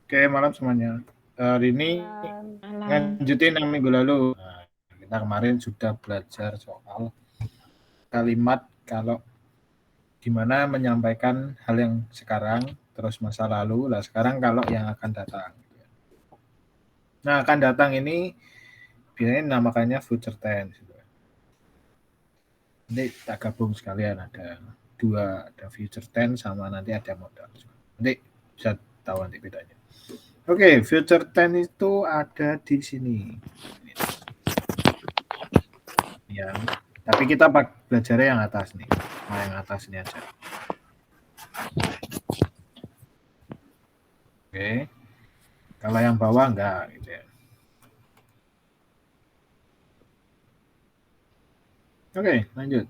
Oke, malam semuanya. Hari ini Malam. lanjutin yang minggu lalu. Nah, kita kemarin sudah belajar soal kalimat kalau gimana menyampaikan hal yang sekarang, terus masa lalu, lah sekarang kalau yang akan datang. Nah, akan datang ini biasanya namakannya future tense. Nanti tak gabung sekalian, ada dua, ada future tense sama nanti ada modal. Nanti bisa tahu nanti bedanya. Oke, future tense itu ada di sini. Ya, tapi kita belajarnya yang atas nih. Nah, yang atas ini aja. Oke. Kalau yang bawah enggak gitu ya. Oke, lanjut.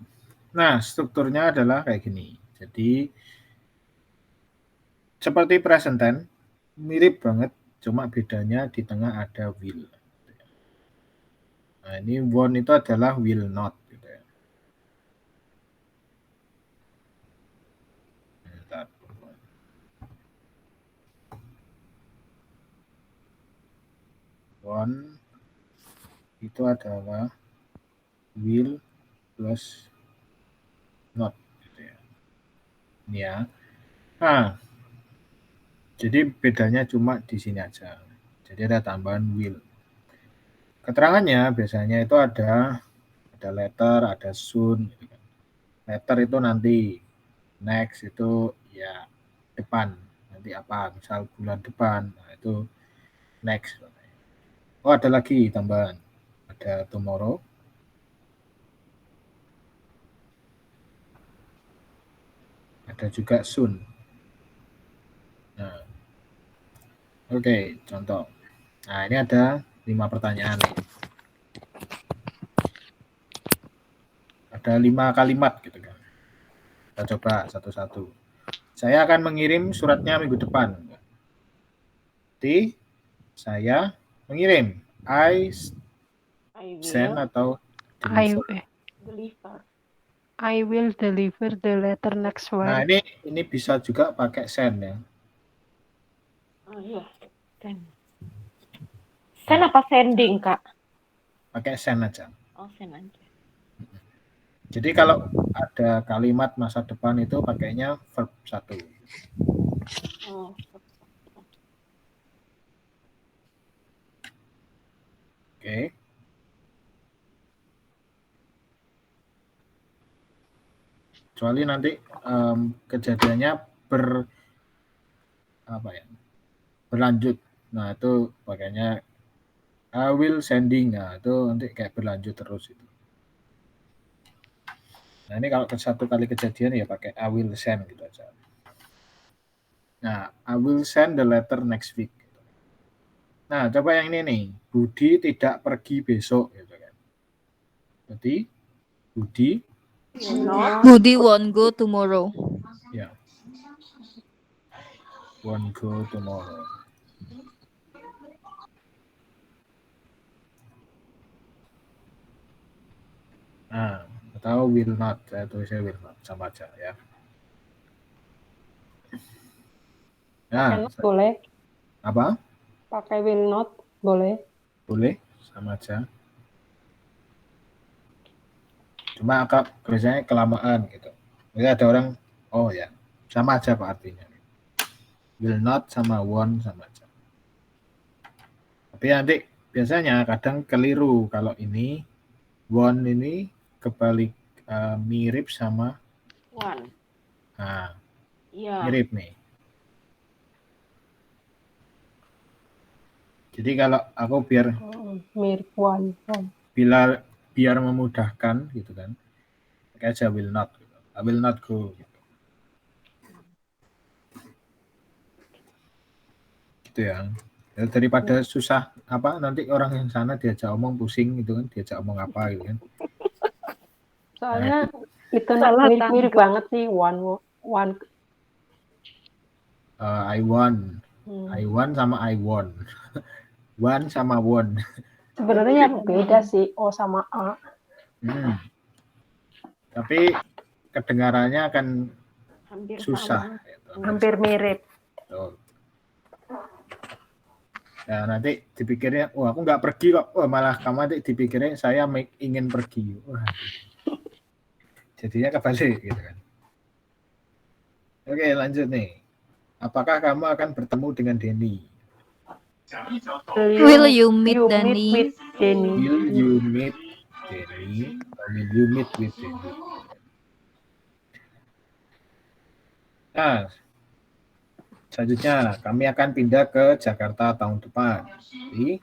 Nah, strukturnya adalah kayak gini. Jadi seperti present tense, mirip banget, cuma bedanya di tengah ada will. Nah, ini won't itu adalah will not gitu ya. Bentar. Won't itu adalah will plus not gitu ya. Ini ya. Nah, jadi bedanya cuma di sini aja. Jadi ada tambahan will. Keterangannya biasanya itu ada letter, ada soon. Gitu kan. Letter itu nanti, next itu ya depan, nanti apa? Misal bulan depan, nah itu next. Oh ada lagi tambahan, ada tomorrow, ada juga soon. Nah, oke, contoh. Nah ini ada 5 pertanyaan nih. Ada 5 kalimat gitu kan. Kita coba satu-satu. Saya akan mengirim suratnya minggu depan. Jadi saya mengirim. I I send will atau I deliver. deliver. I will deliver the letter next Nah week. ini bisa juga pakai send ya. Oh iya. Send Nah, apa sending, Kak? pakai send aja. Oh, send aja. Jadi kalau ada kalimat masa depan itu pakainya verb 1. Oh. Oke. Kecuali nanti kejadiannya berlanjut. Nah itu pakainya I will sending. Nah itu nanti kayak berlanjut terus itu. Nah ini kalau satu kali kejadian ya pakai I will send gitu aja. Nah I will send the letter next week. Nah coba yang ini nih, Budi tidak pergi besok gitu kan. Jadi Budi Budi won't go tomorrow. ya won't go tomorrow. Nah, atau will not, saya tulisnya will not, sama aja ya. Pakai Nah, not boleh. apa? Pakai will not boleh. Boleh, sama aja. Cuma agak biasanya kelamaan gitu. Jadi ada orang, oh ya, sama aja Pak artinya. Will not sama won't sama aja. Tapi nanti biasanya kadang keliru kalau ini won't ini kebalik mirip sama One. nah, Iya. mirip nih. Jadi kalau aku biar Mirip one. biar memudahkan gitu kan. Pakai aja will not gitu. I will not go gitu. Gitu ya. Daripada susah apa nanti orang yang sana diajak omong pusing gitu kan, diajak omong apa gitu kan. Soalnya Nah, itu Salah mirip-mirip tangga. banget sih one. I won. I won sama I won. Won sama won. Sebenarnya beda sih O sama A. Tapi kedengarannya akan Hampir susah. sama. Gitu. Hampir mirip. Betul. Ya, nanti dipikirnya, wah aku nggak pergi kok. Wah, malah kamu nanti dipikirnya saya ingin pergi. Wah, jadinya kebalik gitu kan. Oke, lanjut nih. Apakah kamu akan bertemu dengan Denny? Will you meet meet Danny? with Denny? Will you meet Denny? Or will you meet with Denny? Nah, selanjutnya kami akan pindah ke Jakarta tahun depan. Jadi,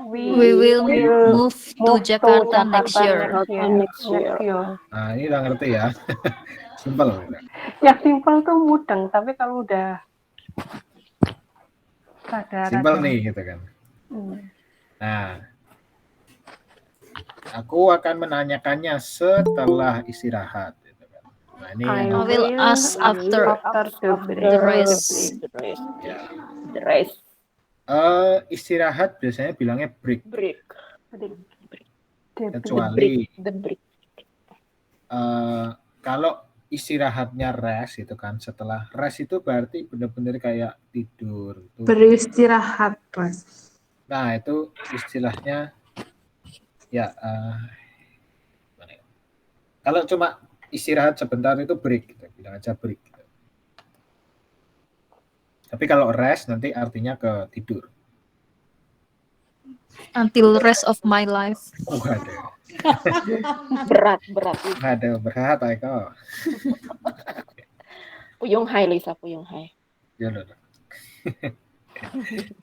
We will move to Jakarta next year. Next year. nah ini udah ngerti ya. Simple. Gitu. Yang simpel tuh mudeng, tapi kalau udah Simple rada-rada. nih gitu kan. Hmm. Nah, aku akan menanyakannya setelah istirahat. Gitu kan. Nah, ini I yang will ask after the race. ya. The race. Istirahat biasanya bilangnya break. Break. Kecuali The break. kalau istirahatnya rest itu kan, setelah rest itu berarti benar-benar kayak tidur. Beristirahat, Mas. Nah, itu istilahnya ya gimana ya? Kalau cuma istirahat sebentar itu break, gitu. Bilang aja break. Gitu. Tapi kalau rest nanti artinya ke tidur. Until rest of my life. Waduh. Berat. Waduh, berat Aiko. Puyung hai Lisa, puyung hai. Ya loh.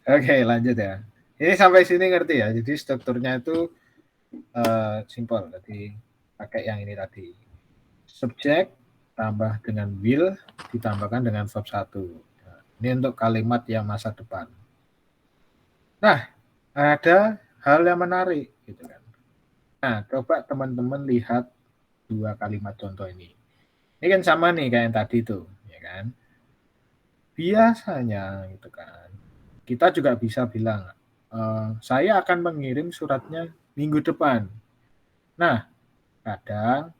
Oke, lanjut ya. Ini sampai sini ngerti ya. Jadi strukturnya itu simple. Jadi pakai yang ini tadi. Subjek tambah dengan will ditambahkan dengan verb 1. Nah, ini untuk kalimat yang masa depan. Nah, ada hal yang menarik gitu kan. Nah, coba teman-teman lihat dua kalimat contoh ini. Ini kan sama nih kayak yang tadi tuh, ya kan? Biasanya gitu kan. Kita juga bisa bilang, saya akan mengirim suratnya minggu depan. Nah, kadang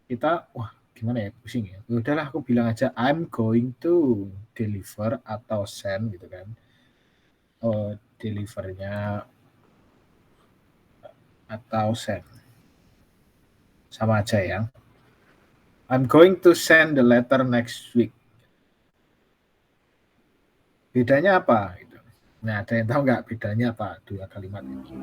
kita, wah gimana ya, pusing ya. Udahlah aku bilang aja, I'm going to deliver atau send gitu kan. Delivernya atau send. Sama aja ya. I'm going to send the letter next week. Bedanya apa? Gitu. Nah, ada yang tahu nggak bedanya apa dua kalimat ini?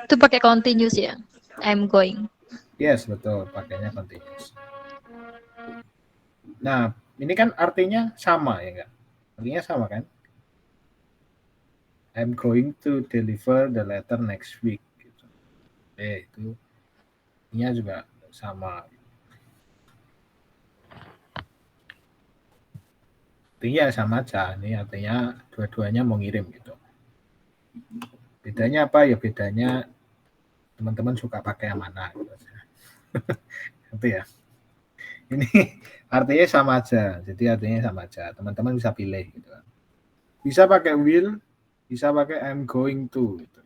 Itu pakai continuous ya. I'm going. Yes, betul. Pakainya continuous. Nah, ini kan artinya sama ya nggak? Artinya sama kan? I'm going to deliver the letter next week. Gitu. Itu ini juga sama. Artinya sama aja. Ini artinya dua-duanya mau ngirim gitu. Bedanya apa? Ya bedanya teman-teman suka pakai yang mana gitu. Itu ya. Ini artinya sama aja. Jadi artinya sama aja. Teman-teman bisa pilih gitu. Bisa pakai will, bisa pakai I'm going to gitu.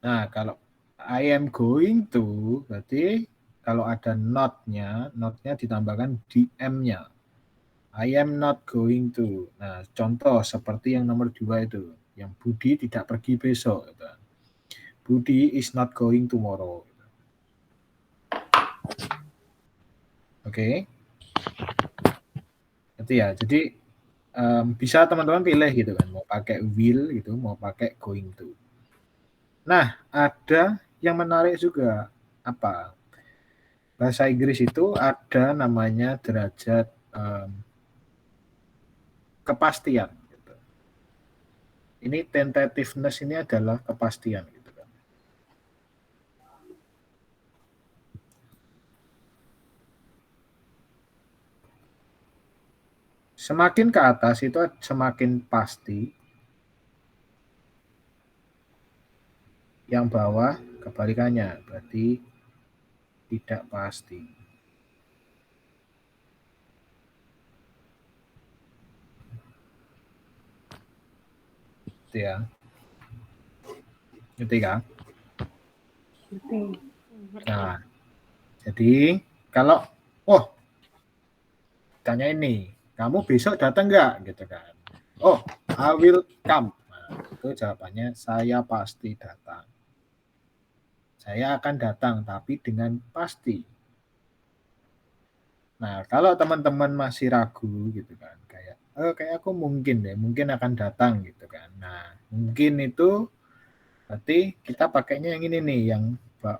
Nah, kalau I am going to berarti kalau ada not-nya ditambahkan DM-nya. I am not going to. Nah, contoh seperti yang nomor 2 itu, yang Budi tidak pergi besok. Gitu. Budi is not going tomorrow. Oke. Itu ya. Jadi bisa teman-teman pilih gitu kan, mau pakai will gitu, mau pakai going to. Nah, ada yang menarik juga apa? Bahasa Inggris itu ada namanya derajat kepastian. Gitu. Ini tentativeness ini adalah kepastian. Gitu kan. Semakin ke atas itu semakin pasti. Yang bawah kebalikannya, berarti tidak pasti. Itu ya. Ngerti kan? Nah, jadi kalau tanya ini, kamu besok datang nggak? Gitu kan. Oh, I will come. Nah, itu jawabannya saya pasti datang. Saya akan datang, tapi dengan pasti. Nah, kalau teman-teman masih ragu gitu kan, kayak aku mungkin akan datang gitu kan. Nah, mungkin itu berarti kita pakainya yang ini nih,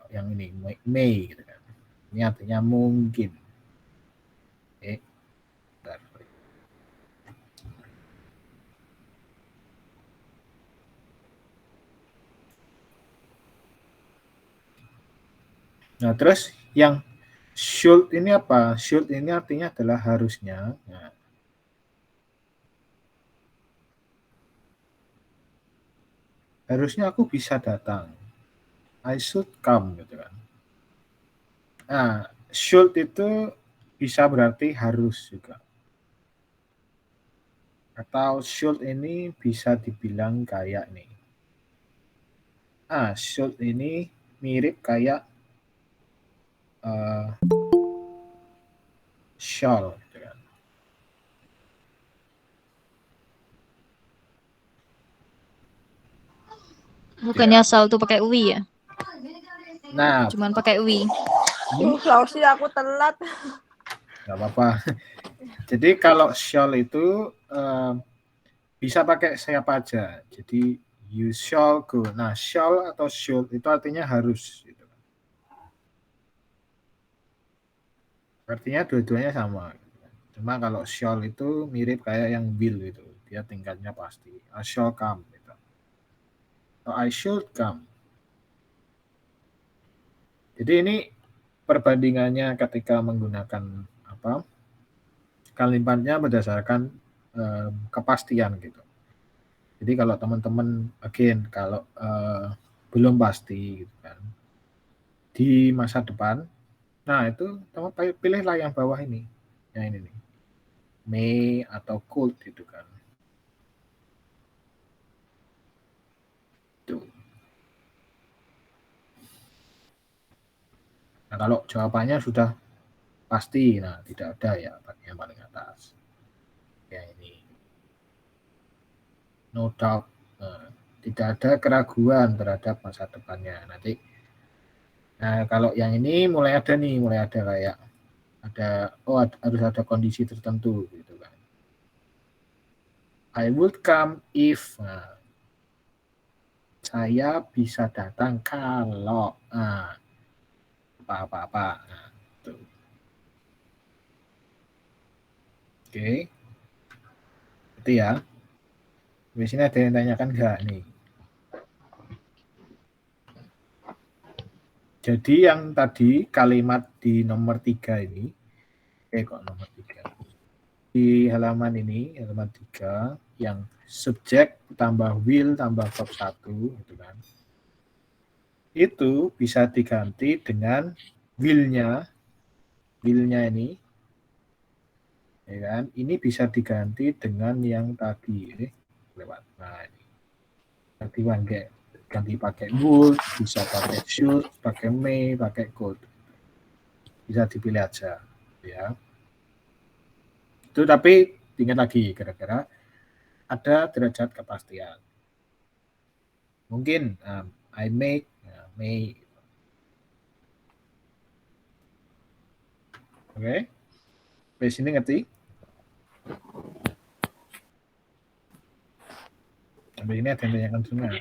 yang ini may gitu kan. Ini artinya mungkin. Oke. Bentar. Nah, terus yang should ini apa? Should ini artinya adalah harusnya. Nah, harusnya aku bisa datang. I should come gitu kan. Nah, should itu bisa berarti harus juga. Atau should ini bisa dibilang kayak nih. Should ini mirip kayak shall gitu kan. Bukannya shall tuh pakai we ya? Nah, Cuman pakai we. Sausi aku telat. nggak apa-apa. Jadi kalau shall itu bisa pakai siapa aja. Jadi you shall go. Nah, shall atau should itu artinya harus. Gitu. Artinya dua-duanya sama. Cuma kalau shall itu mirip kayak yang will gitu. Dia tingkatnya pasti. I shall come. Gitu. Atau I should come. Jadi ini perbandingannya ketika menggunakan kalimatnya berdasarkan kepastian gitu. Jadi kalau teman-teman kalau belum pasti gitu kan di masa depan, nah itu teman pilihlah yang bawah ini, yang ini nih, may atau could gitu kan. Tuh. Nah kalau jawabannya sudah pasti, nah tidak ada ya yang paling atas, yang ini. No doubt, tidak ada keraguan terhadap masa depannya nanti. Nah kalau yang ini mulai ada kayak harus ada kondisi tertentu gitu kan. I would come if, saya bisa datang kalau apa-apa. Nah, tuh. Oke. Itu ya. Di sini ada yang tanyakan nggak nih? Jadi yang tadi kalimat di nomor 3 ini, nomor 3. Di halaman ini, halaman 3, yang subjek tambah will tambah verb 1, gitu kan. Itu bisa diganti dengan will-nya ini, ya kan? Ini bisa diganti dengan yang tadi, lewat. Nah, ini. Ganti pakai would, bisa pakai should, pakai may, pakai could. Bisa dipilih aja, ya. Itu tapi ingat lagi, kira-kira ada derajat kepastian. Mungkin I may. Oke. Sampai sini ngerti? Sampai ini ada yang tanyakan semua.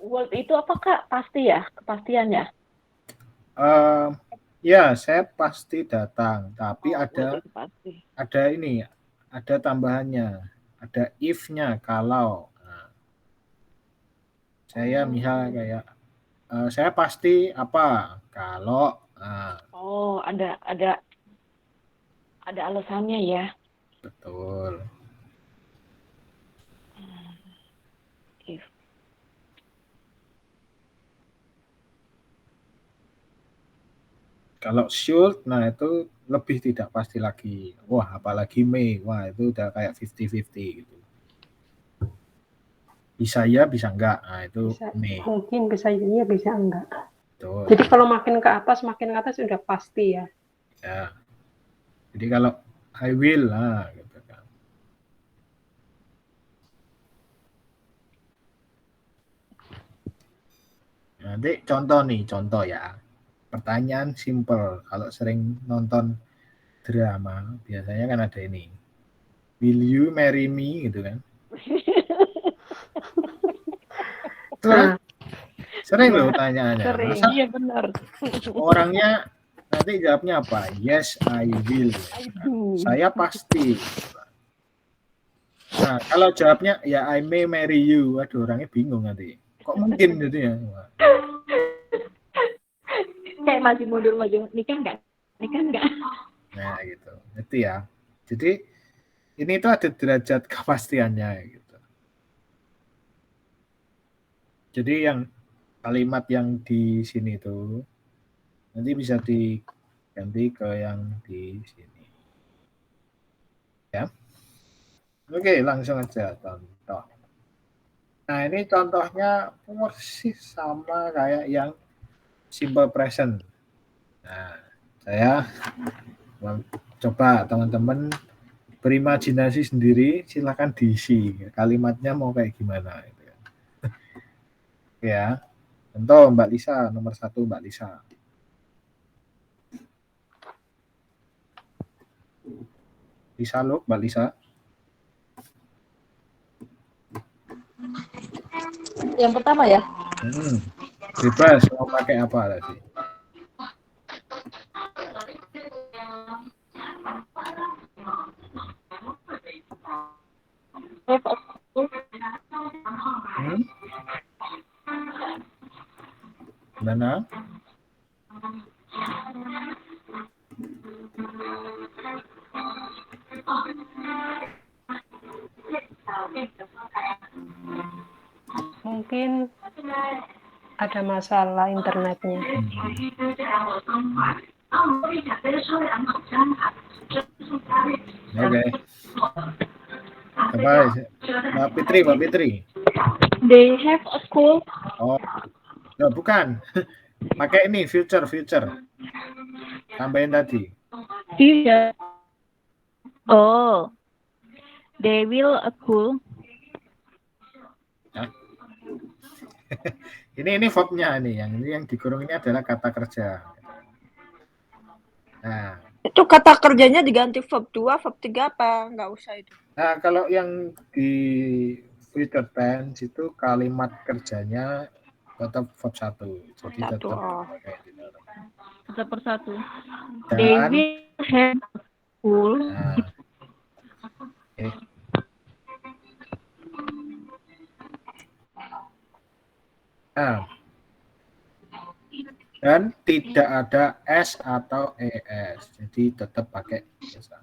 Word itu apa Kak? Pasti ya? Kepastian ya? Ya, saya pasti datang. Tapi Pasti. ada tambahannya. Ada if-nya kalau. Nah, saya misal kayak saya pasti apa kalau. Oh, ada alasannya ya. Betul. If. Kalau should, nah itu lebih tidak pasti lagi. Wah, apalagi may. Wah, itu udah kayak 50-50 gitu. Bisa ya, bisa enggak. Nah, itu Bisa, may. mungkin bisa iya, bisa enggak. Betul. Jadi kalau makin ke atas udah pasti ya. Ya. Jadi kalau I will, nah, gitu kan. Nanti contoh ya. Pertanyaan simple. Kalau sering nonton drama, biasanya kan ada ini. Will you marry me? Gitu kan. Itu kan sering loh tanyaannya. Sering. Masa Iya benar. orangnya nanti jawabnya apa? Yes, I will. Saya pasti. Nah, kalau jawabnya ya I may marry you, waduh orangnya bingung nanti. Kok mungkin gitu ya? Kayak masih mundur maju. Nikah nggak? Nah, gitu. Itu ya. Jadi ini tuh ada derajat kepastiannya gitu. Jadi yang kalimat yang di sini tuh nanti bisa diganti ke yang di sini. Ya. Oke, langsung aja contoh. Nah, ini contohnya persis sama kayak yang simple present. Nah, saya coba teman-teman berimajinasi sendiri, silakan diisi kalimatnya mau kayak gimana. Gitu ya. Oke ya, contoh Mbak Lisa, nomor 1 Mbak Lisa. Lisa loh, Mbak Lisa. Yang pertama ya. Bebas mau pakai apa tadi? Gimana? Mungkin ada masalah internetnya. Oke. Coba Mbak Fitri. They have a school. Oh, no, bukan. Pakai ini future. Tambahin tadi. Future. Oh. They will a school. Ini verbnya nih, yang dikurung ini adalah kata kerja. Nah, Itu kata kerjanya diganti verb 2, verb 3 apa? Nggak usah itu. nah kalau yang di future tense itu kalimat kerjanya tetap verb 1. Jadi Satu, tetap oh. kayak di dalam. Satu persatu. Dan, They will have a school. nah, okay. Nah, dan tidak ada S atau ES, jadi tetap pakai biasa.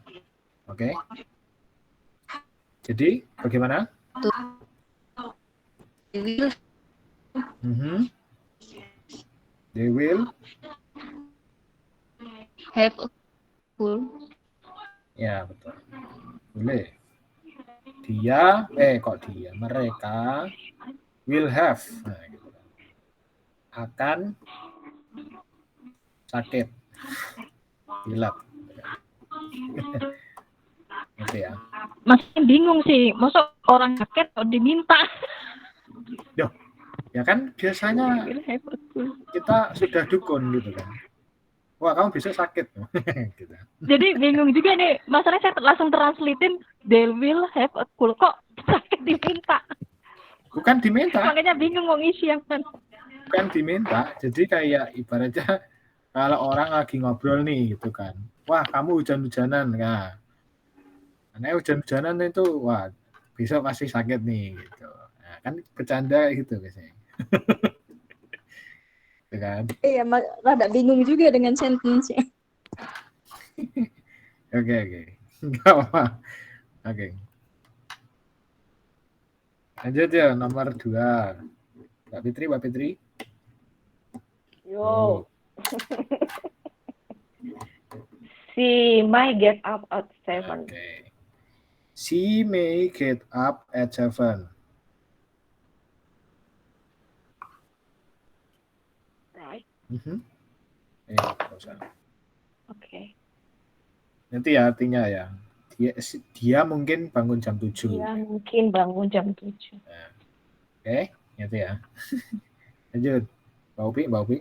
Oke? Jadi bagaimana? They will Have a school. Ya, betul. Boleh. Mereka will have. Nah, gitu. Akan sakit. Pilek. Gitu ya. Masih bingung sih. Masa orang sakit kok diminta? Ya kan biasanya They will have a school. kita sudah dukun gitu kan. Wah, kamu besok sakit. Gitu. Jadi bingung juga nih. Masalahnya saya langsung translatein they will have a school. Kok sakit diminta? Bukan diminta. Makanya bingung mau ngisi yang kan. Bukan diminta. Jadi kayak ibaratnya kalau orang lagi ngobrol nih gitu kan. Wah, kamu hujan-hujanan. Nah, karena hujan-hujanan itu wah, besok pasti sakit nih gitu. Nah, kan bercanda gitu biasanya. Gitu kan. Iya, rada bingung juga dengan sentence-nya. Oke. Enggak apa. Oke. Lanjut ya, nomor 2. Mbak Fitri. Yo. She might get up at 7. Okay. She may get up at 7. Right. Iya, Okay. Nanti ya artinya ya. Dia mungkin bangun jam 7. Dia mungkin bangun jam 7. Oke, itu ya. Lanjut. Mbak Upi.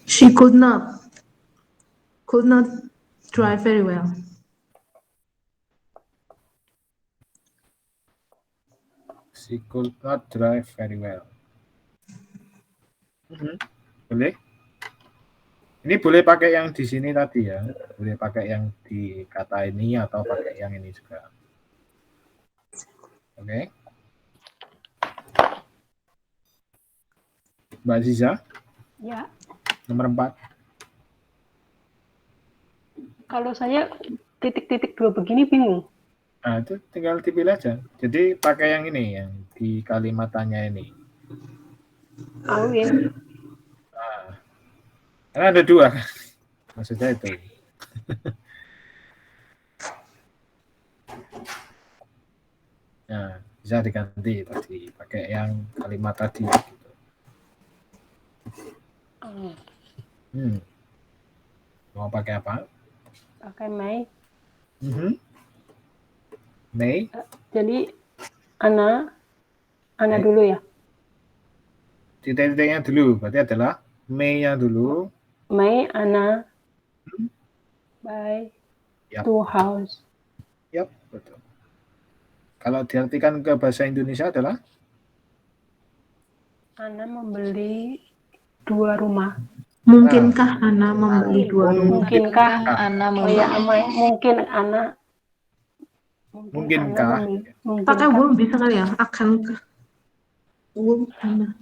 She could not drive very well. She could not drive very well. Boleh? Ini boleh pakai yang di sini tadi ya. Boleh pakai yang di kata ini atau pakai yang ini juga. Oke. Mbak Ziza, Ya, nomor 4. kalau saya titik-titik 2 begini bingung. Nah, itu tinggal dipilih aja. Jadi pakai yang ini, yang di kalimat tanya ini. Oh ya, Karena ada 2. Maksudnya itu. Nah, bisa diganti tadi. Pakai yang kalimat tadi. Gitu. Mau pakai apa? pakai May. May? Jadi Ana May. dulu ya. Titik-titiknya dulu. Berarti adalah May-nya dulu. May, Ana, buy Yap. 2 house. Yap, betul. Kalau diartikan ke bahasa Indonesia adalah? Ana membeli 2 rumah. Mungkinkah Ana membeli 2 rumah? Mungkinkah Ana Oh ya, mungkin Ana Mungkinkah? Pakai will bisa kali ya? Akankah? Will Ana.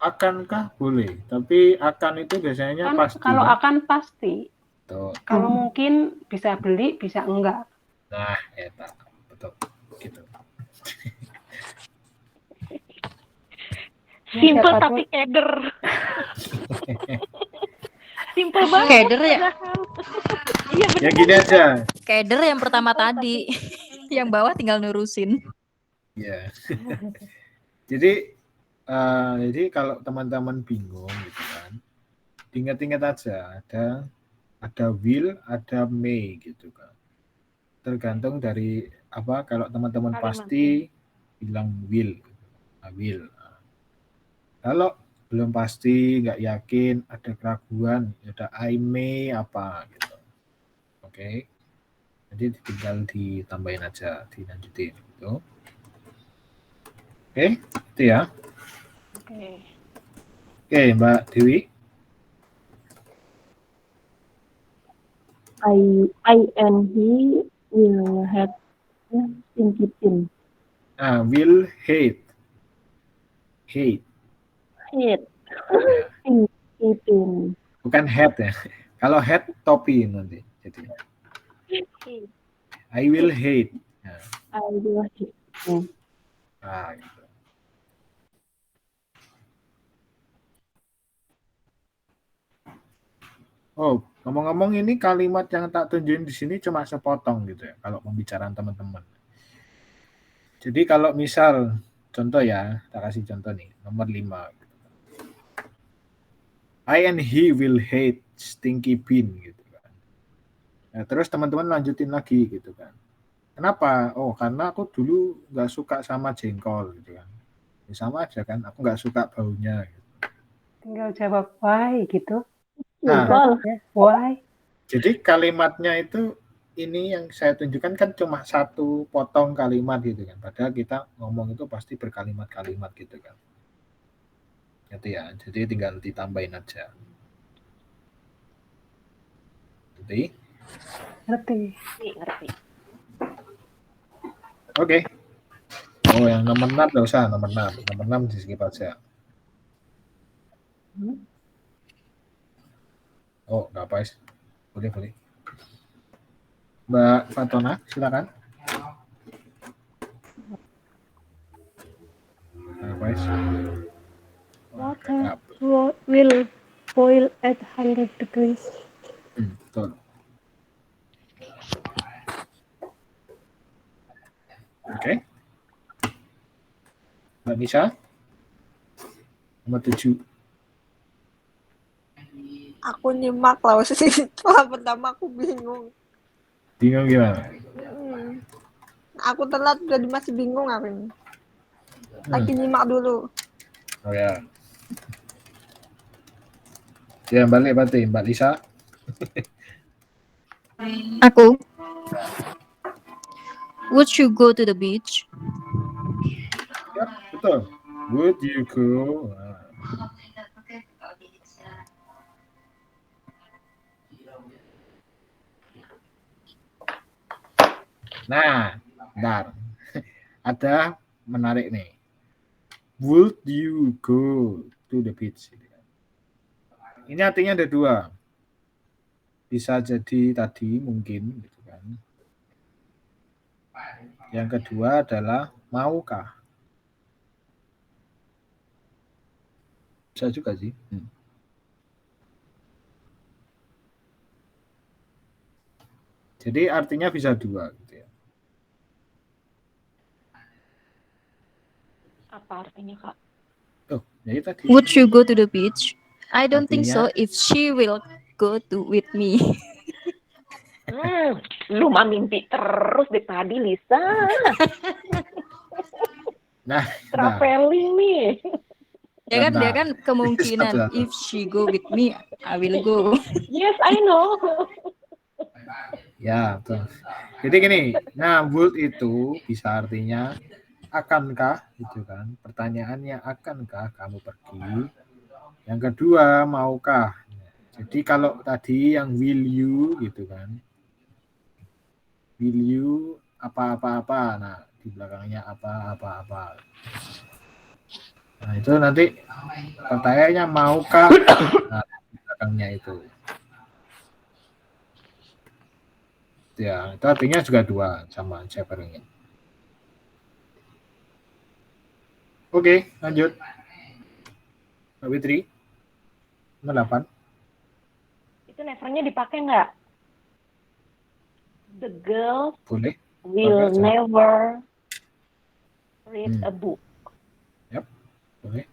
Akankah boleh, tapi akan itu biasanya kan pasti. kalau akan pasti. Tuh. Kalau mungkin bisa beli, bisa enggak. Nah, eta betul gitu. Simple Siapa tapi keder. Simple banget. Keder ya? Iya benar. Ya gini aja. Keder yang pertama tadi. Yang bawah tinggal nurusin. Ya. Jadi kalau teman-teman bingung gitu kan, ingat-ingat aja ada will, ada may gitu kan. Tergantung dari apa. Kalau teman-teman pasti bilang will, will. Kalau belum pasti, nggak yakin, ada keraguan, ada I may apa gitu. Oke. Jadi tinggal ditambahin aja, dilanjutin gitu. Oke, itu ya. Oke, Mbak Dewi. I and he will have stinky pin. Will hate. Hate. Ya. Stinky pin. Bukan hat ya. Kalau hat topi nanti. Jadi. I will hate. Ya. I will hate. Gitu. Oh, ngomong-ngomong ini kalimat yang tak tunjukin di sini cuma sepotong gitu ya. Kalau pembicaraan teman-teman. Jadi kalau misal contoh ya, tak kasih contoh nih, nomor 5. I and he will hate stinky bean gitu kan. Nah, terus teman-teman lanjutin lagi gitu kan. Kenapa? Oh, karena aku dulu nggak suka sama jengkol gitu kan. Ya, sama aja kan, aku nggak suka baunya. Gitu. Tinggal jawab why gitu. Nah, why? jadi kalimatnya itu ini yang saya tunjukkan kan cuma satu potong kalimat gitu kan. Padahal kita ngomong itu pasti berkalimat-kalimat gitu kan. Gitu ya. Jadi tinggal ditambahin aja. Ngerti. Oke. Oh, yang nomor 6 nggak usah, nomor 6. Nomor 6 di skip aja. Oh, nggak apa, boleh. Mbak Fatona, silakan. Water will boil at 100 degrees. Betul. Oke. Mbak Nisa, nomor 7. Aku nyimak lah setelah pertama aku bingung. Bingung gimana? Aku telat jadi masih bingung aku ini. Lagi nyimak dulu. Oh ya. Ya balik berarti Mbak Lisa. Aku. Would you go to the beach? Ya, betul. Would you go? Nah, bentar. Ada menarik nih. Would you go to the beach? Ini artinya ada dua. Bisa jadi tadi mungkin gitu kan. Yang kedua adalah maukah? Bisa juga sih. Jadi artinya bisa dua gitu ya. Apa artinya, Kak? Oh, jadi tadi. Would you go to the beach? I don't think Artinya- so if she will go to with me. Lu mah mimpi terus deh tadi, Lisa. Nah, Traveling nih. Ya kan, Bentar. dia kan kemungkinan Satu-satu. if she go with me, I will go. Yes, I know. Ya, betul. Jadi gini, nah would itu bisa artinya akankah gitu kan. Pertanyaannya akankah kamu pergi? Yang kedua maukah? Jadi kalau tadi yang will you gitu kan. Will you apa-apa-apa. Nah, di belakangnya apa-apa-apa. Nah, itu nanti pertanyaannya maukah? Nah, di belakangnya itu. Ya, itu artinya juga dua sama saya pengen. Oke, lanjut. Mbak Fitri. 8. Itu nevernya dipakai nggak? The girl Boleh. will Pakai aja. never read a book. Boleh.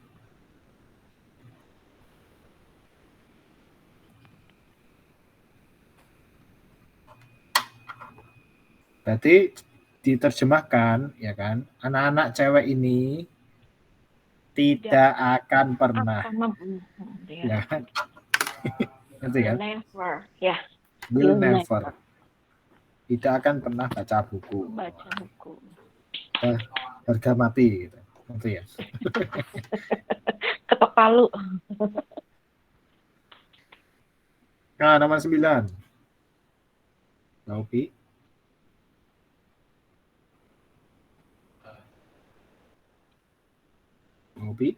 Berarti diterjemahkan ya kan, anak-anak cewek ini tidak akan pernah ya kan. Ngerti kan? Never, ya. Will Will never. Tidak akan pernah baca buku. Baca buku. Harga mati gitu. Ngerti ya? Ketok palu. Nah, nomor 9. Mbak Upi. Mbak Upi.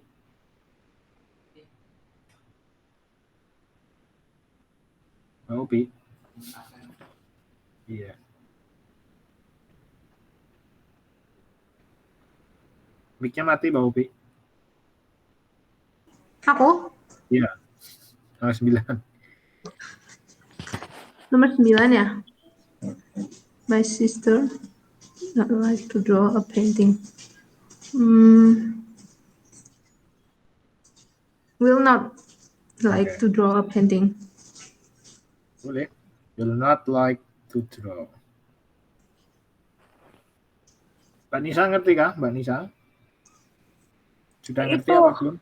Mbak Upi. Iya. Mic-nya mati, Mbak Upi. Aku Iya. Nomor 9. nomor 9 ya. My sister not like to draw a painting. Will not like to draw a painting. Boleh. Will not like to draw. Mbak Nisa ngerti kah, Mbak Nisa? Sudah ngerti Itu. apa belum?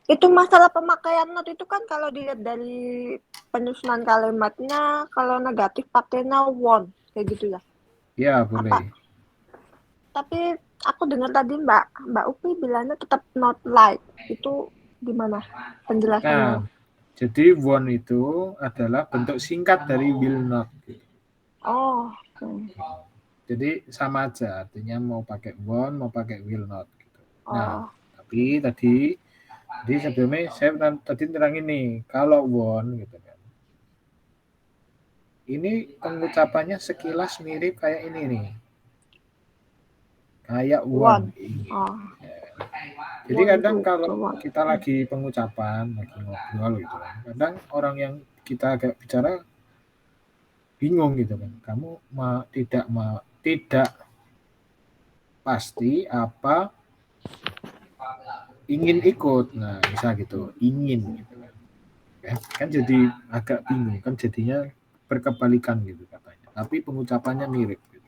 Itu masalah pemakaian not itu kan kalau dilihat dari penyusunan kalimatnya, kalau negatif pakainya won, kayak gitu ya. Ya, boleh. Tapi aku dengar tadi Mbak Upi bilangnya tetap not like. Itu gimana penjelasannya? Nah, jadi won't itu adalah bentuk singkat dari will not. Oh. Jadi sama aja, artinya mau pakai won't, mau pakai will not. Gitu. Oh. Nah, tapi tadi sebelumnya saya tadi terangin nih, kalau won't gitu kan. Ini pengucapannya sekilas mirip kayak ini nih. Kayak won't. Oh. Jadi kadang kalau kita lagi pengucapan, lagi ngobrol gitu kan, kadang orang yang kita agak bicara bingung gitu kan. Kamu tidak pasti apa ingin ikut. Nah, bisa gitu, ingin gitu kan. Kan jadi agak bingung, kan jadinya berkebalikan gitu katanya. Tapi pengucapannya mirip. Gitu.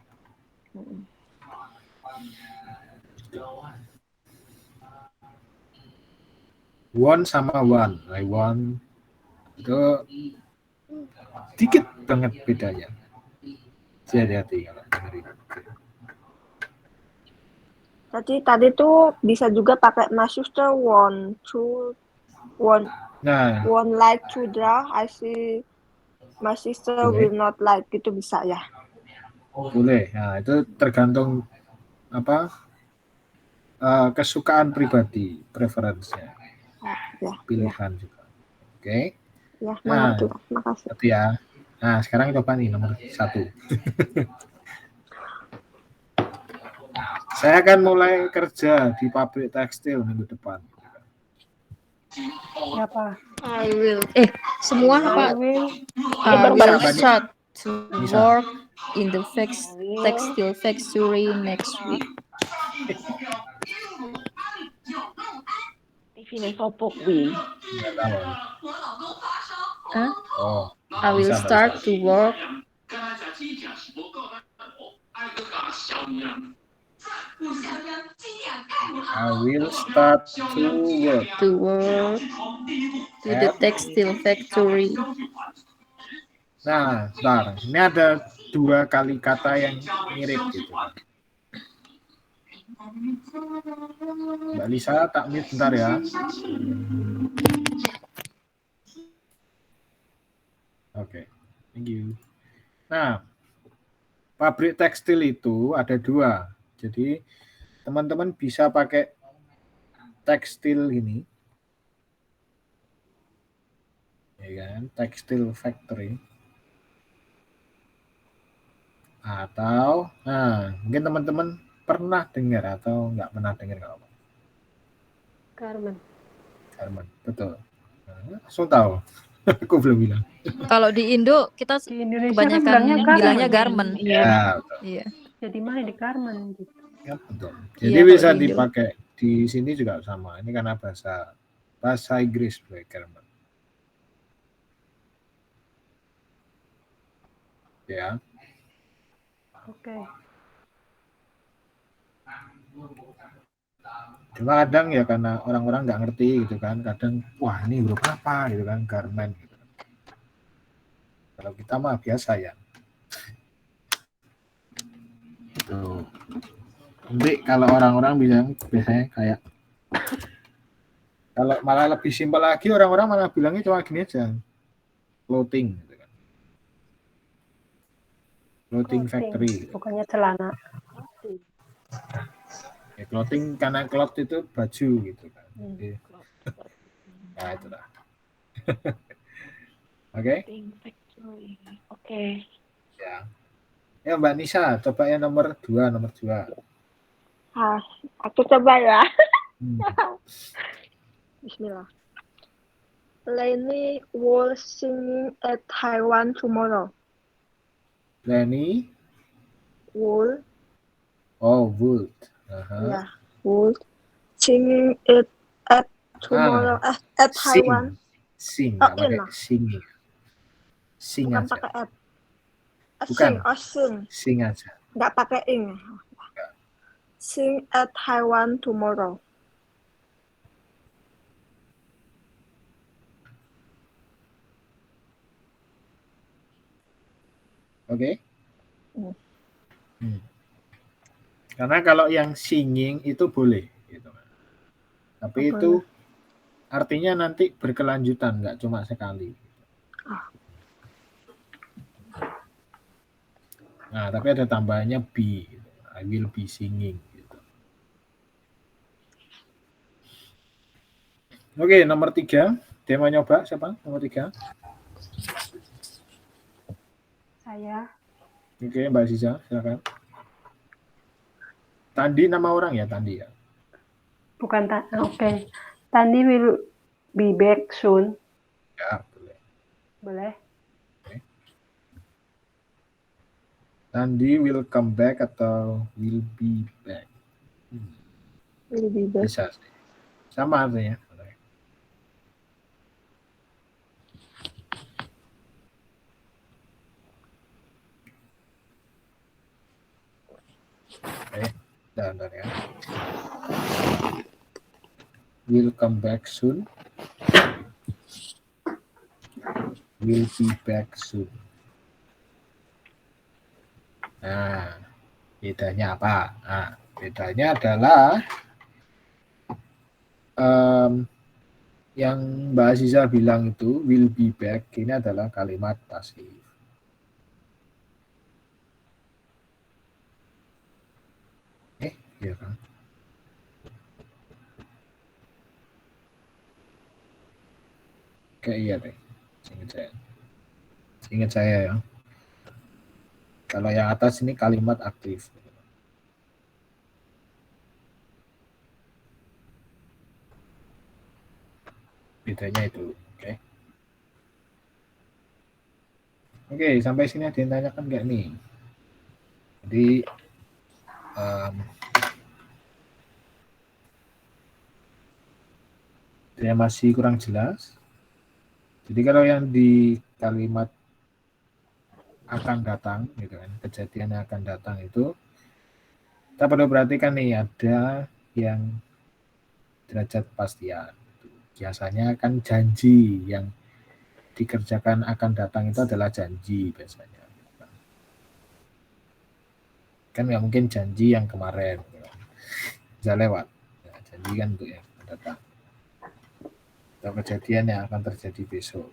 One sama one, I want itu dikit banget bedanya. Jadi hati-hati kalau dengerin. Tadi tuh bisa juga pakai my sister want Nah, like to draw. I see my sister Boleh. will not like, gitu bisa ya. boleh. Nah, itu tergantung apa kesukaan pribadi, preferensinya, Ya, pilihan juga. Oke. ya, Nah, mengerti. Makasih. itu ya. Nah, sekarang coba nih nomor 1. Saya akan mulai kerja di pabrik tekstil minggu depan. Siapa? I will. Semua I apa? will. I will Bisa, start to Bisa. work in the textile factory next week. TV nih sopo kuwi. Nggak tahu. Huh? Oh, I will bisa, start bisa. to work. I will start to work To the textile factory. Nah, bentar. Ini ada 2 kali kata yang mirip gitu. Mbak Lisa, tak mute bentar ya. Oke, thank you. Nah, pabrik tekstil itu ada 2. Jadi, teman-teman bisa pakai tekstil ini. Ya kan? Tekstil factory. Atau, nah, mungkin teman-teman pernah dengar atau nggak pernah dengar nggak apa? Garment, betul. Nah, langsung tahu. Aku belum bilang. Kalau di Indo kita Di Indonesia kebanyakan kan bilangnya garment. garment. Ya, betul. Iya. Jadi mana di garment gitu. Ya, betul. Iya, Jadi kalau bisa di Indo. dipakai di sini juga sama. Ini karena bahasa Inggris garment. Ya. Oke. Cuma kadang ya karena orang-orang nggak ngerti gitu kan. Kadang wah ini huruf apa gitu kan, garment gitu. Kalau kita mah biasa ya. Tuh. Nanti kalau orang-orang bilang biasanya kayak kalau malah lebih simpel lagi orang-orang malah bilangnya cuma gini aja. Clothing gitu kan. Clothing factory. Bukannya celana. Ya, clothing karena cloth itu baju gitu kan. Jadi, nah itulah. Oke. Oke. Ya. Ya Mbak Nisa, coba yang nomor 2. Aku coba ya. Hmm. Bismillah. Lenny will singing at Taiwan tomorrow. Lenny, Will, would. yeah, will singing it at tomorrow at Taiwan. Sing, Oh, nggak pakai in. singing. Sing Bukan aja. pakai at. Bukan. Sing. Sing aja. Nggak pakai ing. Sing at Taiwan tomorrow. Oke. Karena kalau yang singing itu boleh gitu. Tapi itu artinya nanti berkelanjutan, nggak cuma sekali. Nah, tapi ada tambahannya be. Gitu. I will be singing. Gitu. Oke, nomor 3. Dia mau nyoba siapa? Nomor 3. Saya. Oke, Mbak Ziza, silakan. Tandi nama orang ya, Tandi ya? Bukan Oke. Tandi will be back soon. Ya, boleh. Boleh? Tandi will come back atau will be back? Will be back. Bisa sih. Sama artinya. Bentar ya. Will come back soon. Will be back soon. Nah, bedanya apa? Nah, bedanya adalah yang Mbak Aziza bilang itu will be back ini adalah kalimat pasif. Iya kan? Kayak iya deh. Ingat saya ya. Kalau yang atas ini kalimat aktif. Bedanya itu. Oke, sampai sini ada yang tanyakan nggak nih? Jadi dia masih kurang jelas. Jadi kalau yang di kalimat akan datang, gitu kan, kejadian yang akan datang itu, kita perlu perhatikan nih ada yang derajat kepastian. Biasanya kan janji yang dikerjakan akan datang itu adalah janji biasanya. Kan nggak mungkin janji yang kemarin, bisa lewat. Ya, janji kan untuk yang akan datang. Atau kejadian yang akan terjadi besok.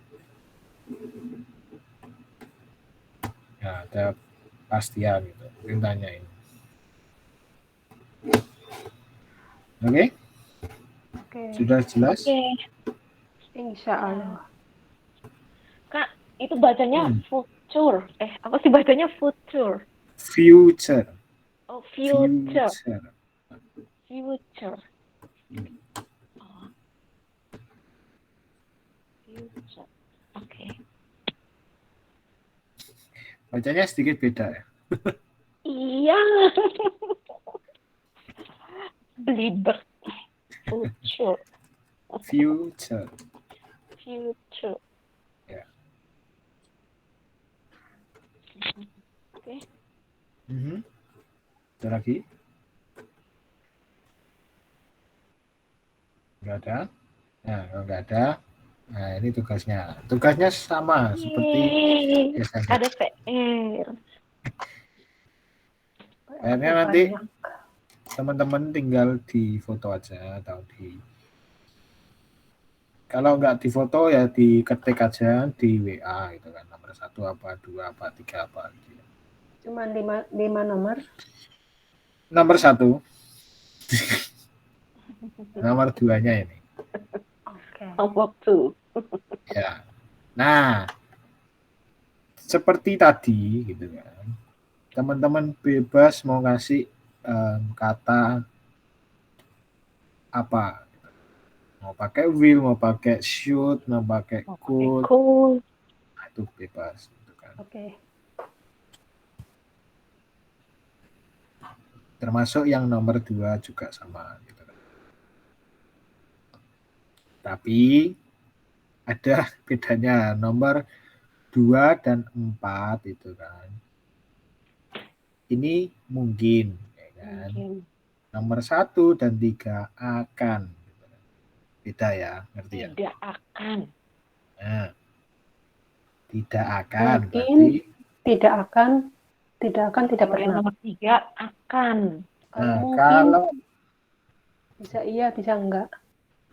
Nah, ada pastian gitu. Mungkin tanyain. Oke? Oke. Sudah jelas? Insya Allah. Kak, itu bacanya future. Apa sih bacanya future? Future. Oh, future. Future. Future. Oh. Future. Oke. Bacanya sedikit beda ya? Iya. Belibet. Future. Future. Future. Ya. Oke. Ada lagi? Nggak ada? Nah, kalau nggak ada, nah ini tugasnya. Tugasnya sama seperti biasanya. Ada PR. Akhirnya nanti teman-teman tinggal di foto aja atau kalau nggak di foto ya diketik aja di WA gitu kan, nomor 1 apa 2 apa 3 apa gitu. Cuma 5 nomor. Nomor 1. Nomor 2-nya ini. Oke. Waktu. Ya. Nah, seperti tadi gitu kan. Teman-teman bebas mau ngasih kata apa. Mau pakai will, mau pakai should, mau pakai could. Nah, itu bebas gitu kan. Oke. Termasuk yang nomor 2 juga sama gitu kan. Tapi ada bedanya nomor 2 dan 4 itu kan. Ini mungkin ya kan. Nomor 1 dan 3 akan. Gitu. Beda ya, ngerti ya? Tidak akan. Nah, tidak akan Mungkin, berarti tidak akan, tidak pernah. Nomor 3 akan. Kalau mungkin kalau bisa iya, bisa enggak.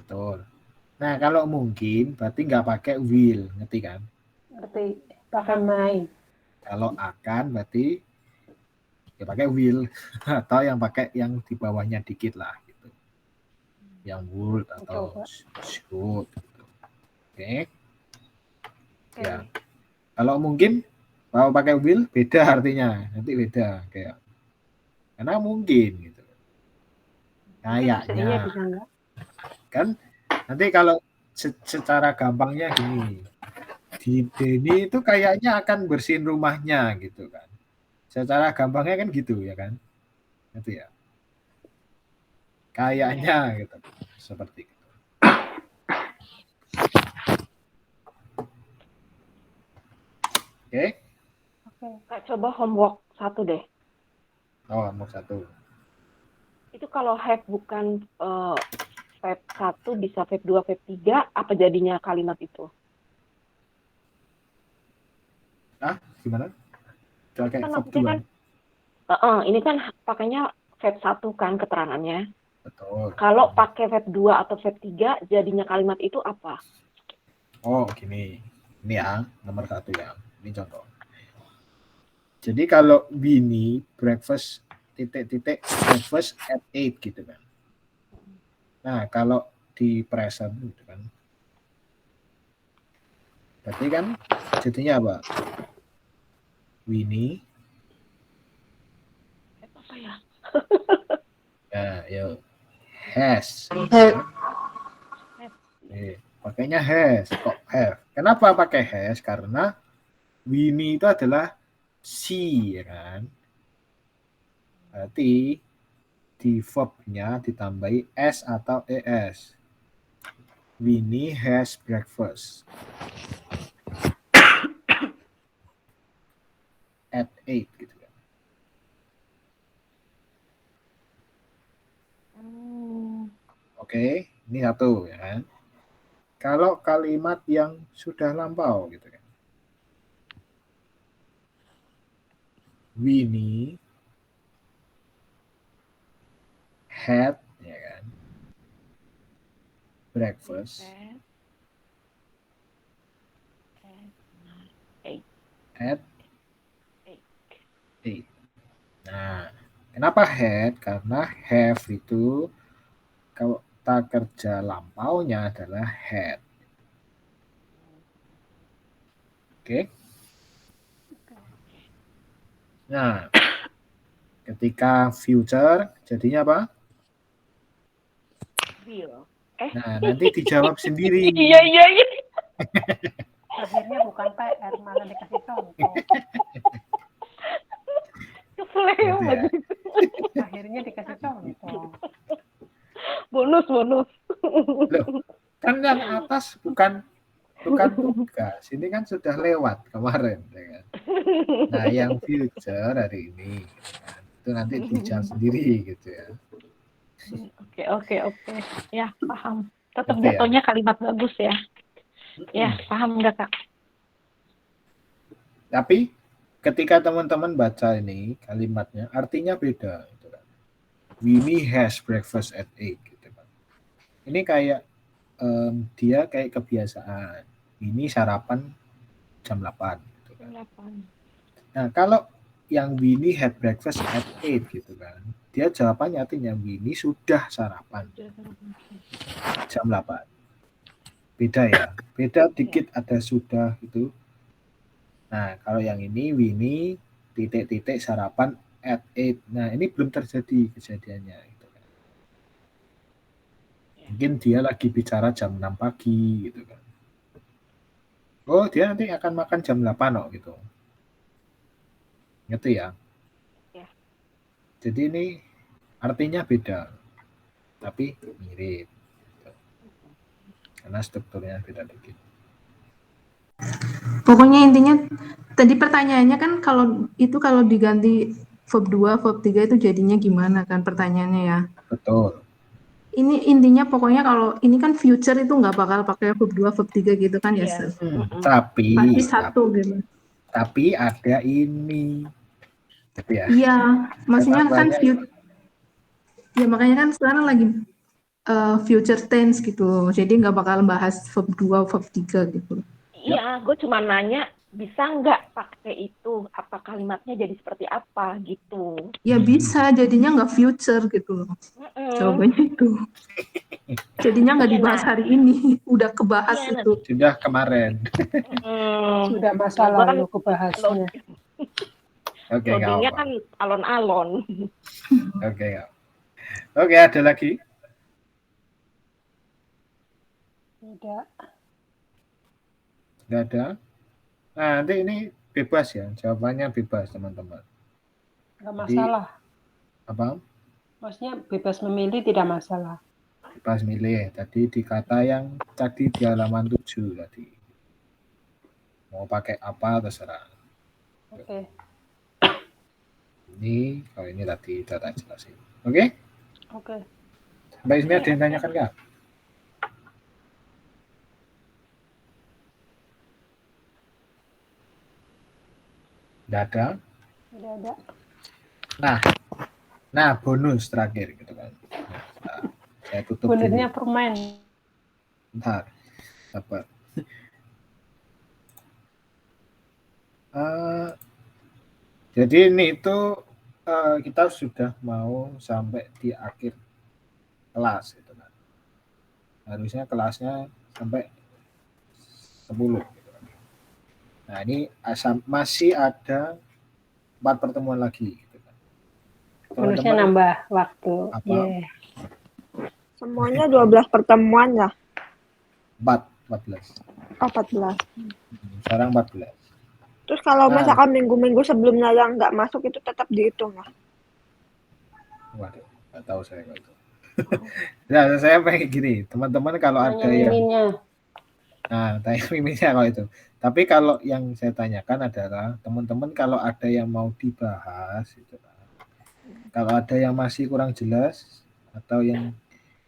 betul. Nah, kalau mungkin berarti nggak pakai will, ngerti kan? Ngerti, pakai may. Kalau akan berarti ya pakai will atau yang pakai yang di bawahnya dikit lah gitu. Yang would atau should gitu. Oke. Ya. Kalau mungkin kalau pakai will beda artinya, nanti beda kayak karena mungkin gitu. Kayaknya. Bisa iya, bisa enggak. Kan nanti kalau secara gampangnya gini. Di Denny itu kayaknya akan bersihin rumahnya gitu kan. Secara gampangnya kan gitu ya kan. Itu ya. Kayaknya gitu. Seperti itu. Oke. Kak, coba homework 1 deh. Oh, nomor 1. Itu kalau have bukan verb 1 bisa verb 2, verb 3, apa jadinya kalimat itu? Gimana? Pakai Kan verb maksudnya 2. kan, ini kan pakainya verb 1 kan keterangannya. Betul. Kalau pakai verb 2 atau verb 3, jadinya kalimat itu apa? Oh, gini. Ini ya, nomor 1 ya. Ini contoh. Jadi kalau Winnie breakfast breakfast at 8 gitu kan. Nah, kalau di present gitu kan. Berarti kan jadinya apa? Winnie. Apa ya? Ya, yuk. Has. Pakainya has, kok have. Kenapa pakai has? Karena Winnie itu adalah she, ya kan? Berarti di verb-nya ditambahi s atau es. Winnie has breakfast at 8 gitu kan. Oke, ini satu ya kan. Kalau kalimat yang sudah lampau gitu kan. Winnie had ya kan. Breakfast at 8. Nah, kenapa had? Karena have itu kata kerja lampaunya adalah had. Oke. Nah, ketika future jadinya apa? Will. Nah, nanti dijawab sendiri. Iya. Akhirnya bukan PR, malah dikasih contoh. Keseleo Gitu ya. banget. Akhirnya dikasih contoh. Bonus. Loh, kan yang atas bukan tugas. Ini kan sudah lewat kemarin, ya kan? Nah, yang future hari ini kan, itu nanti dijawab sendiri gitu ya. Oke. Ya, paham. Tetap Oke, ya. jatuhnya kalimat bagus ya. Ya, paham nggak, Kak? Tapi ketika teman-teman baca ini kalimatnya artinya beda gitu kan. Winnie has breakfast at 8 gitu kan. Ini kayak dia kayak kebiasaan. Winnie sarapan jam 8 gitu kan. Nah, kalau yang Winnie had breakfast at 8 gitu kan. Dia jawabannya artinya Winnie sudah sarapan jam 8. Beda ya. Beda dikit ada sudah gitu. Nah, kalau yang ini Winnie titik-titik sarapan at 8. Nah, ini belum terjadi kejadiannya gitu kan. Mungkin dia lagi bicara jam 6 pagi gitu kan. Oh, dia nanti akan makan jam 8 kok gitu. Gitu ya. Ya. Jadi ini artinya beda. Tapi mirip. Gitu. Karena strukturnya beda dikit. Pokoknya intinya tadi pertanyaannya kan kalau diganti verb 2, verb 3 itu jadinya gimana kan pertanyaannya ya. Betul. Ini intinya pokoknya kalau ini kan future itu nggak bakal pakai verb 2, verb 3 gitu kan ya, Iya. Sir? Tapi Pasti satu gitu. Tapi ada ini. Gitu ya. Iya, maksudnya kan Kenapanya ya makanya kan sekarang lagi future tense gitu. Jadi nggak bakal bahas verb 2, verb 3 gitu. Iya, gue cuma nanya bisa nggak pakai itu? Apa kalimatnya jadi seperti apa gitu? Ya bisa, jadinya nggak future gitu loh. Jawabannya itu. Jadinya nggak dibahas hari ini, udah kebahas Iya, itu. sudah kemarin. Sudah masa Gua kan lalu kebahasnya. Oke, nggak loadingnya apa. kan alon-alon. Oke, nggak. Oke, ada lagi? Tidak. Nggak ada. Nah, nanti ini bebas ya, jawabannya bebas teman-teman. Nggak Jadi, masalah. Apa? Maksudnya bebas memilih tidak masalah. Bebas milih. Tadi di kata yang tadi di halaman 7 tadi. Mau pakai apa terserah. Oke. Ini kalau ini tadi udah tak jelasin. Oke? Oke. Sampai sini ada yang tanyakan nggak? Nggak ada. Udah ada. Nah bonus terakhir gitu kan. Nah, saya tutup Bonusnya dulu. permen. Bentar, sabar. Jadi ini itu kita sudah mau sampai di akhir kelas gitu kan. Harusnya kelasnya sampai 10 gitu kan. Nah ini masih ada 4 pertemuan lagi gitu kan. Bonusnya nambah waktu. Apa? Yeah. Semuanya 12 pertemuan ya? 14. Oh, 14. Sekarang 14. Terus kalau misalkan minggu-minggu sebelumnya yang nggak masuk itu tetap dihitung ya? Waduh, nggak tahu saya kalau itu. Nah, saya pengen gini, teman-teman kalau ada yang tanya miminnya kalau itu. Tapi kalau yang saya tanyakan adalah teman-teman kalau ada yang mau dibahas gitu. Kalau ada yang masih kurang jelas atau yang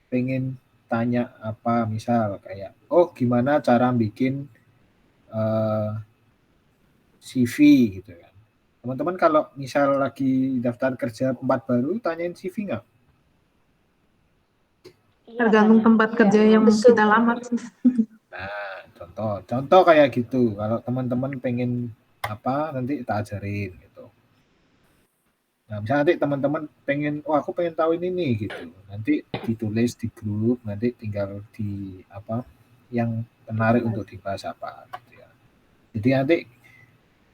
pengen tanya apa, misal kayak gimana cara bikin CV gitu kan. Teman-teman kalau misal lagi daftar kerja tempat baru tanyain CV nggak? Tergantung tempat kerja yang kita lamar. Nah, contoh kayak gitu. Kalau teman-teman pengen apa nanti tak ajarin gitu. Nah, misalnya nanti teman-teman pengen, aku pengen tahu ini nih gitu. Nanti ditulis di grup, nanti tinggal di apa yang menarik untuk dibahas apa gitu ya. Jadi nanti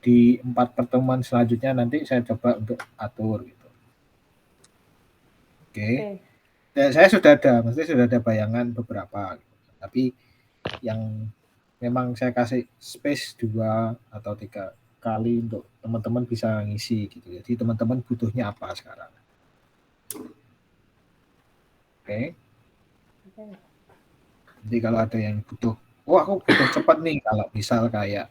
di 4 pertemuan selanjutnya nanti saya coba untuk atur gitu. Oke. Dan saya maksudnya sudah ada bayangan beberapa gitu. Tapi yang memang saya kasih space 2 atau 3 kali untuk teman-teman bisa ngisi gitu. Jadi teman-teman butuhnya apa sekarang. Oke. Jadi kalau ada yang butuh, aku butuh cepat nih kalau misal kayak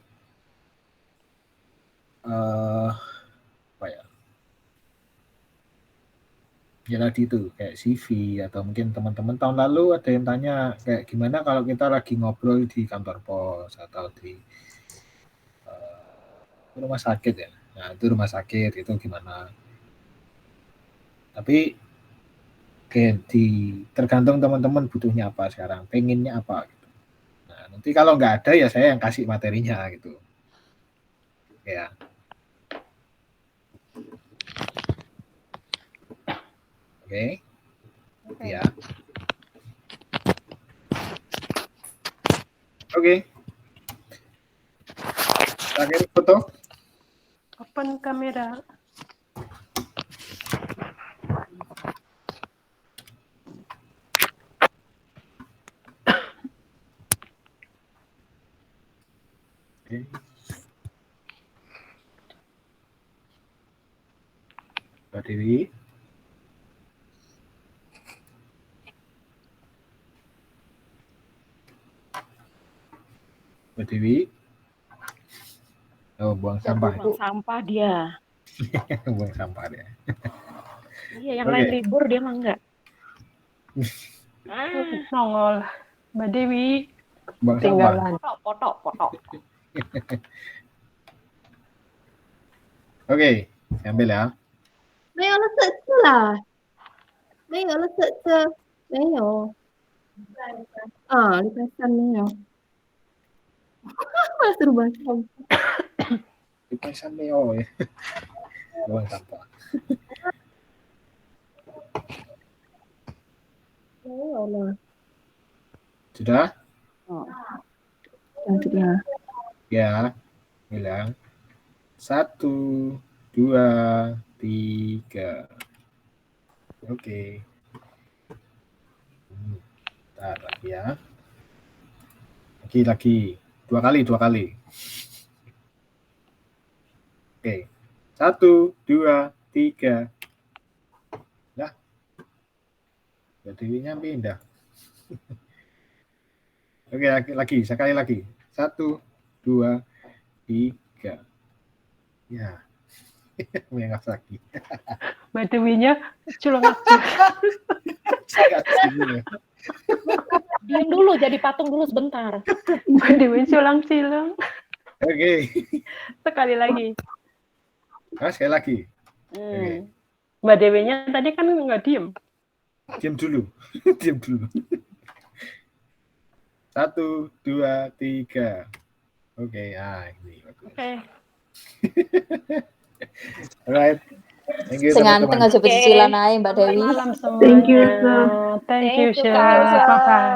apa ya? Ya tadi itu kayak CV atau mungkin teman-teman tahun lalu ada yang tanya kayak gimana kalau kita lagi ngobrol di kantor pos atau di rumah sakit ya. Nah itu rumah sakit itu gimana? Tapi tergantung teman-teman butuhnya apa sekarang, pengennya apa gitu. Nah nanti kalau nggak ada ya saya yang kasih materinya gitu. Ya. Oke. Ya. Oke. Terakhir foto. Open kamera. Oke. Mbak Dewi. Mbak Dewi. Oh, buang sampah. Buang sampah dia. Buang sampah dia. Iya, yang lain libur dia mah enggak. Nongol. Mbak Dewi. Buang Tinggalan. Foto. Oke, ambil ya. 没有了色色啦，没有了色色，没有。礼拜三没有。Seru banget. Dipesan Neo ya. Buang sampah. Sudah? Yang kedua. Ya, bilang 1, 2, 3. Oke. Bentar lagi ya. Lagi. 2 kali. Oke. 1, 2, 3. Nah. Jadinya pindah. Oke, sekali lagi. 1, 2, 3. Ya. Mengas lagi. Mbak Dewinya culung. Agak gini ya. Diam dulu, jadi patung dulu sebentar. Mbak Dewi culung-culung. Oke. Sekali lagi. Sekali lagi. Mbak Dewinya tadi kan nggak diem. Diam dulu. Diam dulu. 1, 2, 3. Oke, ini. Oke. Alright. Thank you Sing anteng teman-teman. aja becicilan ae Mbak Dewi. Malam semuanya. Thank you, Sir. Thank you, Thank you, Sir. Kak. Bye-bye.